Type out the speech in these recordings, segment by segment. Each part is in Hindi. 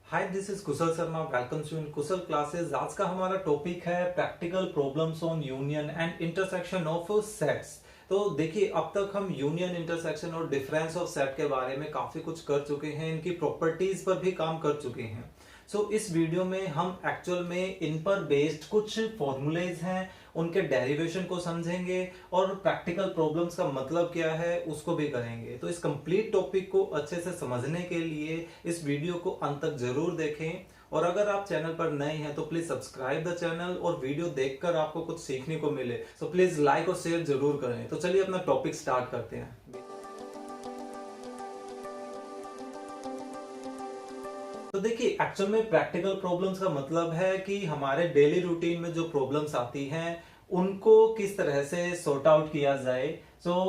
Hi this is Kushal Sharma. Welcome to in Kushal classes. आज का हमारा टॉपिक है practical problems on union and intersection of sets. तो देखिए, अब तक हम यूनियन, इंटरसेक्शन और डिफरेंस ऑफ सेट के बारे में काफी कुछ कर चुके हैं, इनकी प्रॉपर्टीज पर भी काम कर चुके हैं। इस वीडियो में हम एक्चुअल में इन पर बेस्ड कुछ फॉर्मूलेज हैं, उनके डेरिवेशन को समझेंगे और प्रैक्टिकल प्रॉब्लम्स का मतलब क्या है उसको भी करेंगे। तो इस कंप्लीट टॉपिक को अच्छे से समझने के लिए इस वीडियो को अंत तक जरूर देखें। और अगर आप चैनल पर नए हैं तो प्लीज सब्सक्राइब द चैनल और वीडियो देखकर आपको कुछ सीखने को मिले तो प्लीज लाइक और शेयर जरूर करें। तो चलिए अपना टॉपिक स्टार्ट करते हैं। तो देखिए, एक्चुअल में प्रैक्टिकल प्रॉब्लम्स का मतलब है कि हमारे डेली रूटीन में जो प्रॉब्लम्स आती हैं उनको किस तरह से सॉर्ट आउट किया जाए।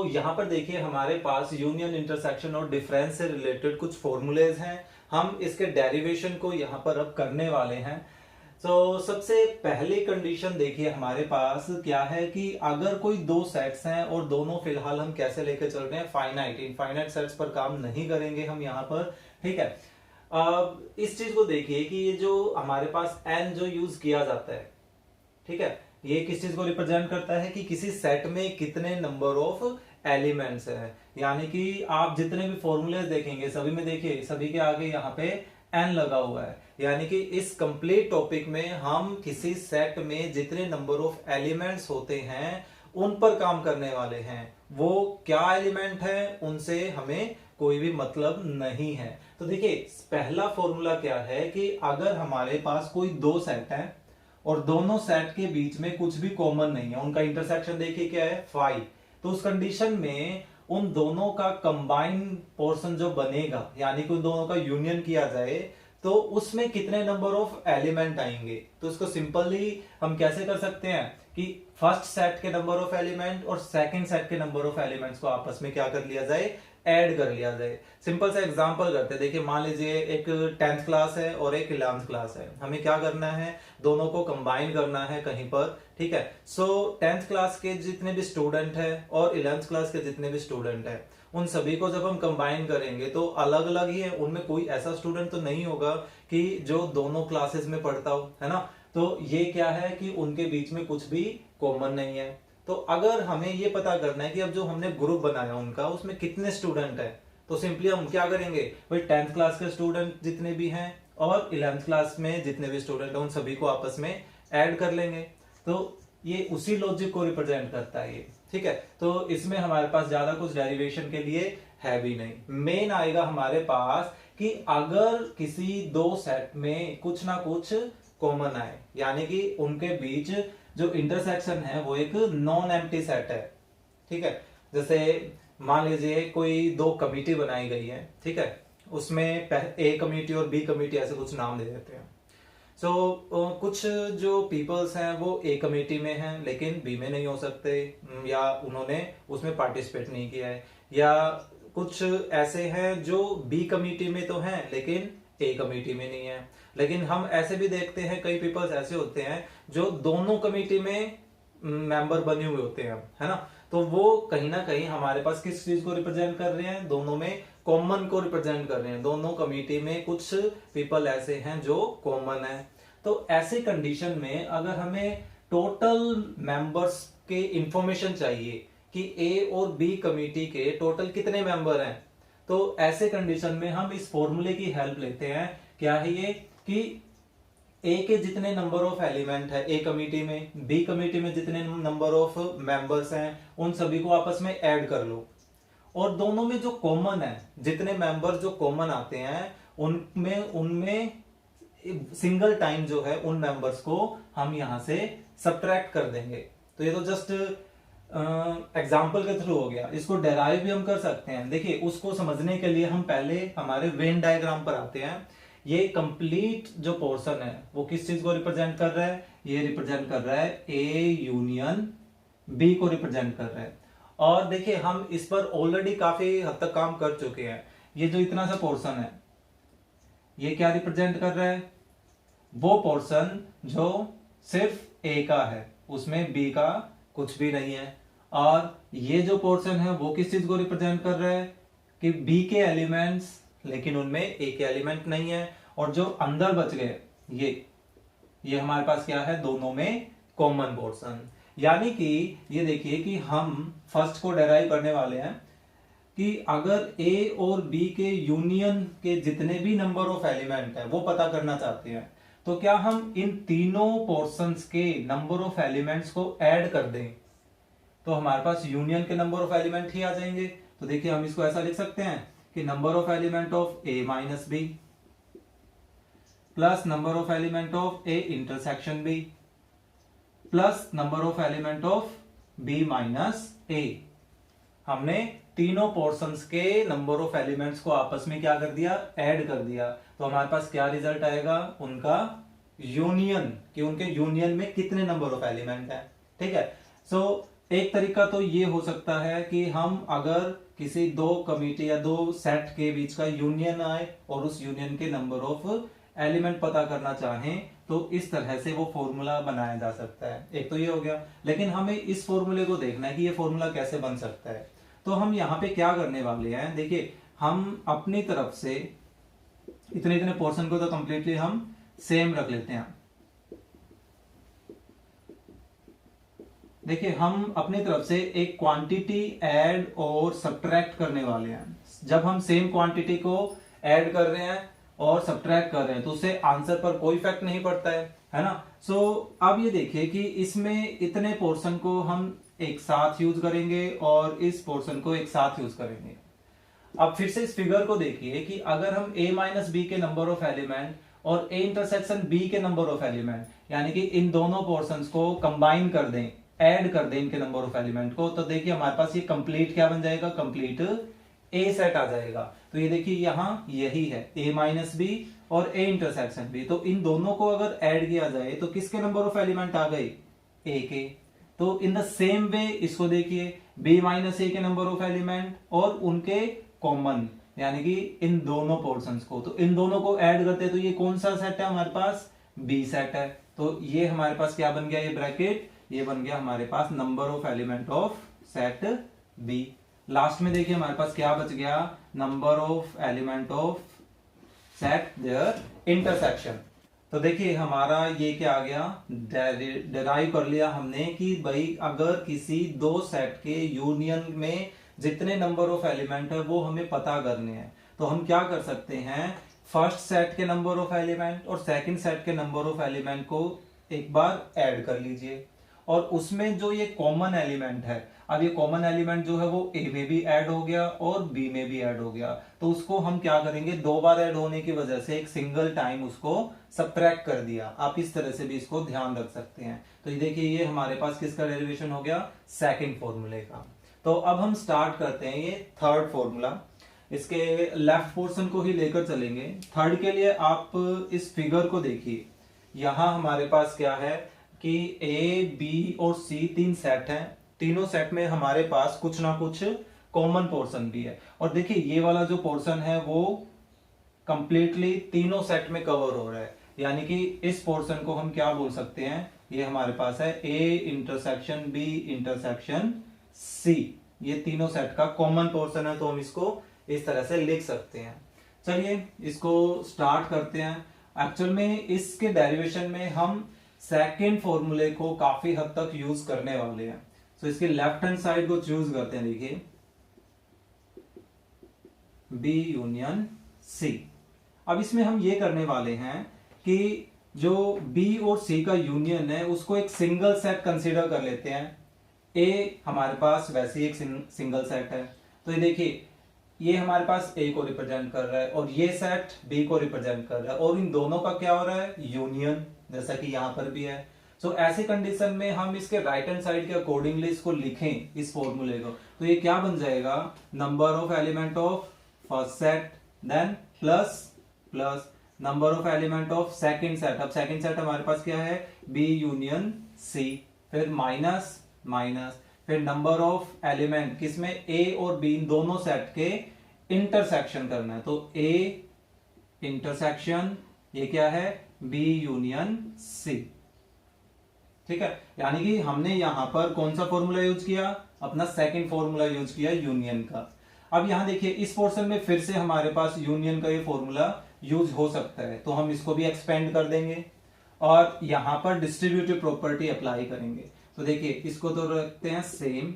यहाँ पर देखिए, हमारे पास यूनियन, इंटरसेक्शन और डिफरेंस से रिलेटेड कुछ फॉर्मूलेज हैं। हम इसके डेरिवेशन को यहाँ पर अब करने वाले हैं। सबसे पहली कंडीशन देखिए, हमारे पास क्या है कि अगर कोई दो सेट्स हैं और दोनों फिलहाल हम कैसे लेके चल रहे हैं, फाइनाइट, इनफाइनाइट सेट्स पर काम नहीं करेंगे हम यहाँ पर। ठीक है, अब इस चीज को देखिए कि ये जो हमारे पास एन जो यूज किया जाता है, ठीक है, ये किस चीज को रिप्रेजेंट करता है कि किसी सेट में कितने नंबर ऑफ एलिमेंट्स है। यानी कि आप जितने भी फॉर्मूले देखेंगे सभी में देखिए, सभी के आगे यहाँ पे एन लगा हुआ है। यानी कि इस कंप्लीट टॉपिक में हम किसी सेट में जितने नंबर ऑफ एलिमेंट्स होते हैं उन पर काम करने वाले हैं। वो क्या एलिमेंट है उनसे हमें कोई भी मतलब नहीं है। तो देखिए, पहला फॉर्मूला क्या है कि अगर हमारे पास कोई दो सेट है और दोनों सेट के बीच में कुछ भी कॉमन नहीं है, उनका इंटरसेक्शन देखिए क्या है, 5, तो उस कंडीशन में उन दोनों का कंबाइन पोर्शन जो बनेगा, यानी कि उन दोनों का यूनियन किया जाए तो उसमें कितने नंबर ऑफ एलिमेंट आएंगे। तो इसको सिंपली हम कैसे कर सकते हैं कि फर्स्ट सेट के नंबर ऑफ एलिमेंट और सेकंड सेट के नंबर ऑफ एलिमेंट्स को आपस में क्या कर लिया जाए, ऐड कर लिया जाए। सिंपल सा एग्जांपल करते हैं। देखिए, मान लीजिए एक 10th क्लास है और एक 11th क्लास है, हमें क्या करना है, दोनों को कंबाइन करना है कहीं पर। ठीक है, 10th क्लास के जितने भी स्टूडेंट है और 11th क्लास के जितने भी स्टूडेंट है, उन सभी को जब हम कंबाइन करेंगे तो अलग अलग ही है, उनमें कोई ऐसा स्टूडेंट तो नहीं होगा कि जो दोनों क्लासेस में पढ़ता हो, है ना। तो ये क्या है कि उनके बीच में कुछ भी कॉमन नहीं है। तो अगर हमें ये पता करना है कि अब जो हमने ग्रुप बनाया उनका उसमें कितने स्टूडेंट है, तो सिंपली हम क्या करेंगे, भाई 10th क्लास के स्टूडेंट जितने भी हैं और 11th क्लास में जितने भी स्टूडेंट हैं उन सभी को आपस में ऐड कर लेंगे। तो ये उसी लॉजिक को रिप्रेजेंट करता है ये। ठीक है, तो इसमें हमारे पास ज्यादा कुछ डेरिवेशन के लिए है भी नहीं। मेन आएगा हमारे पास कि अगर किसी दो सेट में कुछ ना कुछ कॉमन आए, यानी कि उनके बीच जो इंटरसेक्शन है वो एक नॉन एम्प्टी सेट है। ठीक है, जैसे मान लीजिए कोई दो कमिटी बनाई गई है, ठीक है, उसमें ए कमिटी और बी कमिटी ऐसे कुछ नाम दे देते हैं। कुछ जो पीपल्स हैं वो ए कमेटी में हैं लेकिन बी में नहीं हो सकते, या उन्होंने उसमें पार्टिसिपेट नहीं किया है, या कुछ ऐसे हैं जो बी कमेटी में तो हैं लेकिन ए कमेटी में नहीं है। लेकिन हम ऐसे भी देखते हैं, कई पीपल्स ऐसे होते हैं जो दोनों कमेटी में मेंबर बने हुए होते हैं, है ना। तो वो कहीं ना कहीं हमारे पास किस चीज को रिप्रेजेंट कर रहे हैं, दोनों में कॉमन को रिप्रेजेंट कर रहे हैं। दोनों कमेटी में कुछ पीपल ऐसे हैं जो कॉमन है। तो ऐसे कंडीशन में अगर हमें टोटल मेंबर्स के इंफॉर्मेशन चाहिए कि ए और बी कमेटी के टोटल कितने मेंबर हैं, तो ऐसे कंडीशन में हम इस फॉर्मूले की हेल्प लेते हैं। क्या है ये कि ए के जितने नंबर ऑफ एलिमेंट है ए कमेटी में, बी कमेटी में जितने नंबर ऑफ मेंबर्स हैं उन सभी को आपस में ऐड कर लो, और दोनों में जो कॉमन है, जितने मेंबर्स जो कॉमन आते हैं उनमें उनमें सिंगल टाइम जो है उन मेंबर्स को हम यहां से सब्ट्रैक्ट कर देंगे। तो ये तो जस्ट एग्जाम्पल के थ्रू हो गया, इसको डेराइव भी हम कर सकते हैं। देखिए, उसको समझने के लिए हम पहले हमारे वेन डायग्राम पर आते हैं। ये कंप्लीट जो पोर्शन है वो किस चीज को रिप्रेजेंट कर रहा है, ये रिप्रेजेंट कर रहा है ए यूनियन बी को रिप्रेजेंट कर रहा है। और देखिए, हम इस पर ऑलरेडी काफी हद तक काम कर चुके हैं। ये जो इतना सा पोर्शन है ये क्या रिप्रेजेंट कर रहा है, वो पोर्शन जो सिर्फ ए का है, उसमें बी का कुछ भी नहीं है। और ये जो पोर्शन है वो किस चीज को रिप्रेजेंट कर रहा है कि बी के एलिमेंट्स लेकिन उनमें ए के एलिमेंट नहीं है। और जो अंदर बच गए ये हमारे पास क्या है, दोनों में कॉमन पोर्शन। यानी कि ये देखिए कि हम फर्स्ट को डेराइव करने वाले हैं कि अगर ए और बी के यूनियन के जितने भी नंबर ऑफ एलिमेंट है वो पता करना चाहते हैं, तो क्या हम इन तीनों पोर्शंस के नंबर ऑफ एलिमेंट्स को ऐड कर दें तो हमारे पास यूनियन के नंबर ऑफ एलिमेंट ही आ जाएंगे। तो देखिए हम इसको ऐसा लिख सकते हैं कि number of element of A minus B plus number of element of A intersection B plus number of element of B minus A. हमने तीनों पोर्शंस के नंबर ऑफ एलिमेंट्स को आपस में क्या कर दिया, ऐड कर दिया। तो हमारे पास क्या रिजल्ट आएगा, उनका यूनियन, कि उनके यूनियन में कितने नंबर ऑफ एलिमेंट है। ठीक है। सो एक तरीका तो ये हो सकता है कि हम अगर किसी दो कमिटी या दो सेट के बीच का यूनियन आए और उस यूनियन के नंबर ऑफ एलिमेंट पता करना चाहें तो इस तरह से वो फॉर्मूला बनाया जा सकता है। एक तो ये हो गया, लेकिन हमें इस फॉर्मूले को देखना है कि ये फॉर्मूला कैसे बन सकता है। तो हम यहाँ पे क्या करने वाले हैं, देखिए हम अपनी तरफ से इतने इतने पोर्शन को तो कंप्लीटली हम सेम रख लेते हैं। देखिए हम अपनी तरफ से एक क्वांटिटी ऐड और सब्ट्रैक्ट करने वाले हैं। जब हम सेम क्वांटिटी को ऐड कर रहे हैं और सब्ट्रैक्ट कर रहे हैं तो उससे आंसर पर कोई इफेक्ट नहीं पड़ता है ना। सो अब ये देखिए कि इसमें इतने पोर्शन को हम एक साथ यूज करेंगे और इस पोर्शन को एक साथ यूज करेंगे। अब फिर से इस फिगर को देखिए कि अगर हम a माइनस बी के नंबर ऑफ एलिमेंट और a इंटरसेक्शन b के नंबर ऑफ एलिमेंट, यानी कि इन दोनों पोर्शंस को कंबाइन कर दें, ऐड कर दें इनके नंबर ऑफ एलिमेंट को, तो देखिए हमारे पास ये कंप्लीट क्या बन जाएगा, कंप्लीट ए सेट आ जाएगा। तो ये देखिए यहां यही है a माइनस बी और a इंटरसेक्शन b। तो इन दोनों को अगर ऐड किया जाए तो किसके नंबर ऑफ एलिमेंट आ गए, a के। तो इन द सेम वे इसको देखिए b माइनस a के नंबर ऑफ एलिमेंट और उनके कॉमन, यानी कि इन दोनों पोर्शंस को, तो इन दोनों को ऐड करते हैं तो ये कौन सा सेट है हमारे पास, b सेट है। तो ये हमारे पास क्या बन गया, ये ब्रैकेट, ये बन गया हमारे पास number of element of set b। Last में देखिए हमारे पास क्या बच गया, number of element of set there intersection. तो देखिए हमारा ये क्या आ गया, डेराइव कर लिया हमने कि भाई अगर किसी दो सेट के यूनियन में जितने नंबर ऑफ एलिमेंट है वो हमें पता करने हैं, तो हम क्या कर सकते हैं, फर्स्ट सेट के नंबर ऑफ एलिमेंट और सेकंड सेट के नंबर ऑफ एलिमेंट को एक बार ऐड कर लीजिए और उसमें जो ये कॉमन एलिमेंट है, अब ये कॉमन एलिमेंट जो है वो ए में भी ऐड हो गया और बी में भी ऐड हो गया, तो उसको हम क्या करेंगे, दो बार ऐड होने की वजह से एक सिंगल टाइम उसको सब्ट्रैक्ट कर दिया। आप इस तरह से भी इसको ध्यान रख सकते हैं। तो ये देखिए ये हमारे पास किसका डेरिवेशन हो गया, सेकंड फॉर्मूले का। तो अब हम स्टार्ट करते हैं ये थर्ड फॉर्मूला, इसके लेफ्ट पोर्शन को ही लेकर चलेंगे। थर्ड के लिए आप इस फिगर को देखिए, यहां हमारे पास क्या है कि ए बी और सी तीन सेट हैं, तीनों सेट में हमारे पास कुछ ना कुछ कॉमन पोर्शन भी है। और देखिए ये वाला जो पोर्शन है वो कंप्लीटली तीनों सेट में कवर हो रहा है, यानी कि इस पोर्शन को हम क्या बोल सकते हैं, ये हमारे पास है A intersection B intersection C, ये तीनों सेट का कॉमन पोर्शन है, तो हम इसको इस तरह से लिख सकते हैं। चलिए इसको स्टार्ट करते हैं। एक्चुअल में इसके डेरिवेशन में हम सेकेंड फॉर्मूले को काफी हद तक यूज करने वाले हैं। तो इसके लेफ्ट हैंड साइड को चूज करते हैं, देखिए बी यूनियन सी। अब इसमें हम ये करने वाले हैं कि जो बी और सी का यूनियन है उसको एक सिंगल सेट कंसीडर कर लेते हैं। ए हमारे पास वैसे ही एक सिंगल सेट है, तो ये देखिए ये हमारे पास ए को रिप्रेजेंट कर रहा है और ये सेट बी को रिप्रेजेंट कर रहा है और इन दोनों का क्या हो रहा है, यूनियन, जैसा कि यहां पर भी है। सो ऐसी कंडीशन में हम इसके राइट हैंड साइड के अकॉर्डिंगली इसको लिखें इस फॉर्मूले को, तो ये क्या बन जाएगा, number of element of first set then plus plus number of element of second set. अब सेकंड सेट हमारे पास क्या है, बी यूनियन सी, फिर माइनस माइनस, फिर नंबर ऑफ एलिमेंट किसमें, ए और बी इन दोनों सेट के इंटरसेक्शन करना है, तो ए इंटरसेक्शन ये क्या है, बी यूनियन सी। ठीक है, यानी कि हमने यहां पर कौन सा फॉर्मूला यूज किया, अपना सेकंड फॉर्मूला यूज किया यूनियन का। अब यहां देखिए इस पोर्शन में फिर से हमारे पास यूनियन का ये फॉर्मूला यूज हो सकता है, तो हम इसको भी एक्सपेंड कर देंगे और यहां पर डिस्ट्रीब्यूटिव प्रॉपर्टी अप्लाई करेंगे। तो देखिए इसको तो रखते हैं सेम,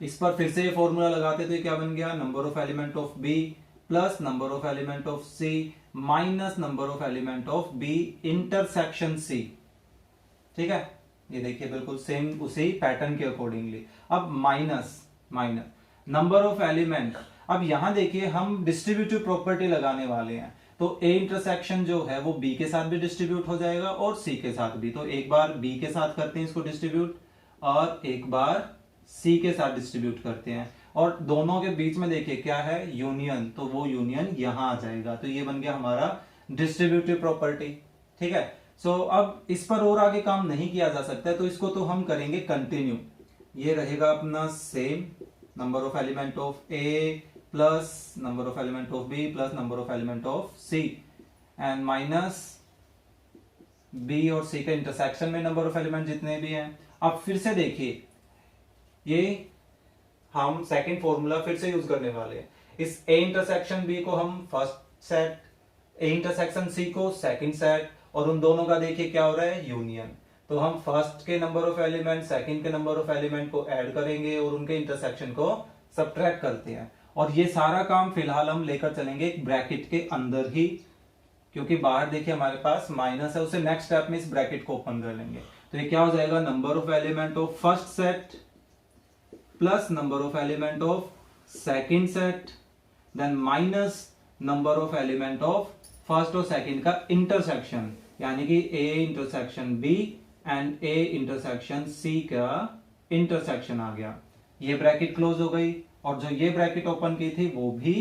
इस पर फिर से ये फॉर्मूला लगाते तो ये क्या बन गया, number of element of B plus number of element of C minus number of element of B intersection C. ठीक है, ये देखिए बिल्कुल सेम उसी पैटर्न के अकॉर्डिंगली। अब माइनस नंबर ऑफ एलिमेंट, अब यहां देखिए हम डिस्ट्रीब्यूटिव प्रॉपर्टी लगाने वाले हैं, तो ए इंटरसेक्शन जो है वो बी के साथ भी डिस्ट्रीब्यूट हो जाएगा और सी के साथ भी। तो एक बार बी के साथ करते हैं इसको डिस्ट्रीब्यूट और एक बार सी के साथ डिस्ट्रीब्यूट करते हैं, और दोनों के बीच में देखिए क्या है, यूनियन, तो वो यूनियन यहां आ जाएगा। तो ये बन गया हमारा डिस्ट्रीब्यूटिव प्रॉपर्टी। ठीक है, सो अब इस पर और आगे काम नहीं किया जा सकता है, तो इसको तो हम करेंगे कंटिन्यू। ये रहेगा अपना same, number of element of A plus number of element of B plus number of element of C and minus B और सी के इंटरसेक्शन में नंबर ऑफ एलिमेंट जितने भी हैं। अब फिर से देखिए ये हम सेकंड फॉर्मूला फिर से यूज करने वाले हैं। इस ए इंटरसेक्शन बी को हम first set, A intersection C को सेकंड सेट, और उन दोनों का देखिए क्या हो रहा है, यूनियन। तो हम फर्स्ट के नंबर ऑफ एलिमेंट सेकंड के नंबर ऑफ एलिमेंट को ऐड करेंगे और उनके इंटरसेक्शन को सब्ट्रैक्ट करते हैं। और ये सारा काम फिलहाल हम लेकर चलेंगे एक ब्रैकेट के अंदर ही, क्योंकि बाहर देखिए हमारे पास माइनस है, उसे नेक्स्ट स्टेप में इस ब्रैकेट को ओपन कर लेंगे। तो ये क्या हो जाएगा, number of element of first set plus number of element of second set then minus number of element of first और सेकंड का इंटरसेक्शन, यानी कि A intersection B and A intersection C का इंटरसेक्शन आ गया। ये ब्रैकेट क्लोज हो गई, और जो ये ब्रैकेट ओपन की थी वो भी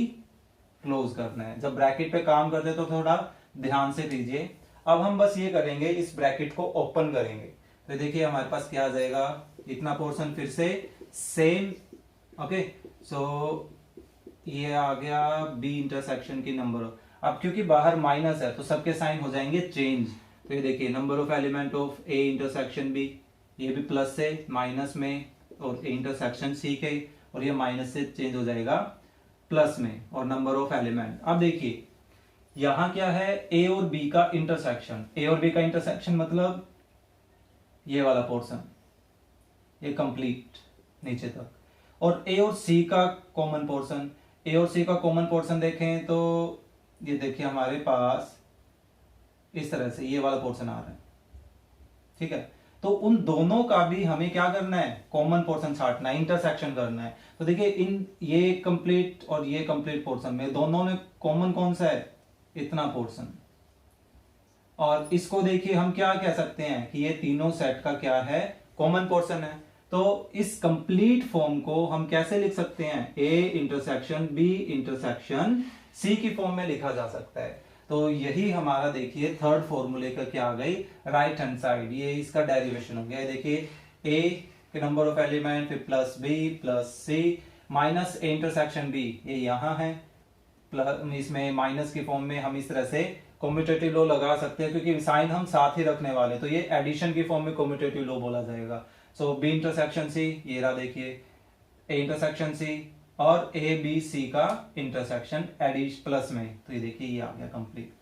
क्लोज करना है। जब ब्रैकेट पे काम करते तो थोड़ा ध्यान से कीजिए। अब हम बस ये करेंगे, इस ब्रैकेट को ओपन करेंगे, तो देखिए हमारे पास क्या आ जाएगा, इतना पोर्शन फिर से सेम। ओके, सो ये आ गया बी इंटरसेक्शन की नंबर। अब क्योंकि बाहर माइनस है तो सबके साइन हो जाएंगे चेंज। तो ये देखिए number of element of A intersection B, ये भी प्लस से माइनस में, और ए इंटरसेक्शन सी के, और ये माइनस से चेंज हो जाएगा प्लस में, और नंबर ऑफ एलिमेंट। अब देखिए यहां क्या है, ए और बी का इंटरसेक्शन। ए और बी का इंटरसेक्शन मतलब ये वाला पोर्शन, ये कंप्लीट नीचे तक, और ए और सी का कॉमन पोर्शन। ए और सी का कॉमन पोर्शन देखें तो ये देखिए हमारे पास इस तरह से ये वाला पोर्शन आ रहा है। ठीक है, तो उन दोनों का भी हमें क्या करना है, कॉमन पोर्शन छांटना है, इंटरसेक्शन करना है। तो देखिए इन ये कंप्लीट और ये कंप्लीट पोर्शन में दोनों में कॉमन कौन सा है, इतना पोर्शन। और इसको देखिए हम क्या कह सकते हैं कि ये तीनों सेट का क्या है, कॉमन पोर्शन है। तो इस कंप्लीट फॉर्म को हम कैसे लिख सकते हैं, A intersection B intersection C की फॉर्म में लिखा जा सकता है। तो यही हमारा देखिए थर्ड फॉर्मूले का क्या आ गई, राइट हैंड साइड, ये इसका डेरिवेशन हो गया। देखिए ए के नंबर ऑफ एलिमेंट फिर plus B plus C minus A intersection B, ये यहां है प्लस, इसमें माइनस की फॉर्म में हम इस तरह से कम्यूटेटिव लो लगा सकते हैं, क्योंकि साइन हम साथ ही रखने वाले, तो ये एडिशन की फॉर्म में कम्यूटेटिव लो बोला जाएगा। सो बी इंटरसेक्शन सी, ये रहा देखिए ए इंटरसेक्शन सी, और ए बी सी का इंटरसेक्शन एडिश प्लस में, तो ये देखिए ये आ गया कंप्लीट।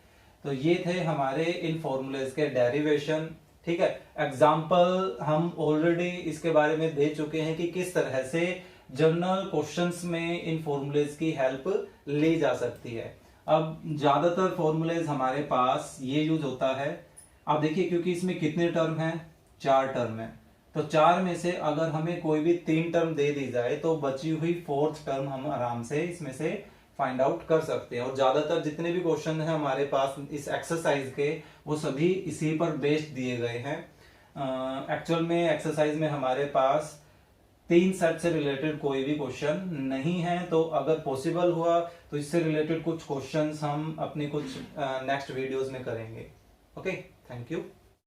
तो ये थे हमारे इन फॉर्मूलेज के डेरिवेशन। ठीक है, एग्जाम्पल हम ऑलरेडी इसके बारे में दे चुके हैं कि किस तरह से जनरल क्वेश्चंस में इन फॉर्मूलेज की हेल्प ली जा सकती है। अब ज्यादातर फॉर्मूलेज हमारे पास ये यूज होता है। अब देखिए क्योंकि इसमें कितने टर्म हैं, 4 टर्म है, तो 4 में से अगर हमें कोई भी 3 टर्म दे दी जाए तो बची हुई 4th टर्म हम आराम से इसमें से फाइंड आउट कर सकते हैं। और ज्यादातर जितने भी क्वेश्चन हैं हमारे पास इस एक्सरसाइज के, वो सभी इसी पर बेस्ड दिए गए हैं। एक्चुअल में एक्सरसाइज में हमारे पास 3 सेट से रिलेटेड कोई भी क्वेश्चन नहीं है, तो अगर पॉसिबल हुआ तो इससे रिलेटेड कुछ क्वेश्चंस हम अपनी कुछ नेक्स्ट वीडियोस में करेंगे। Okay, thank you.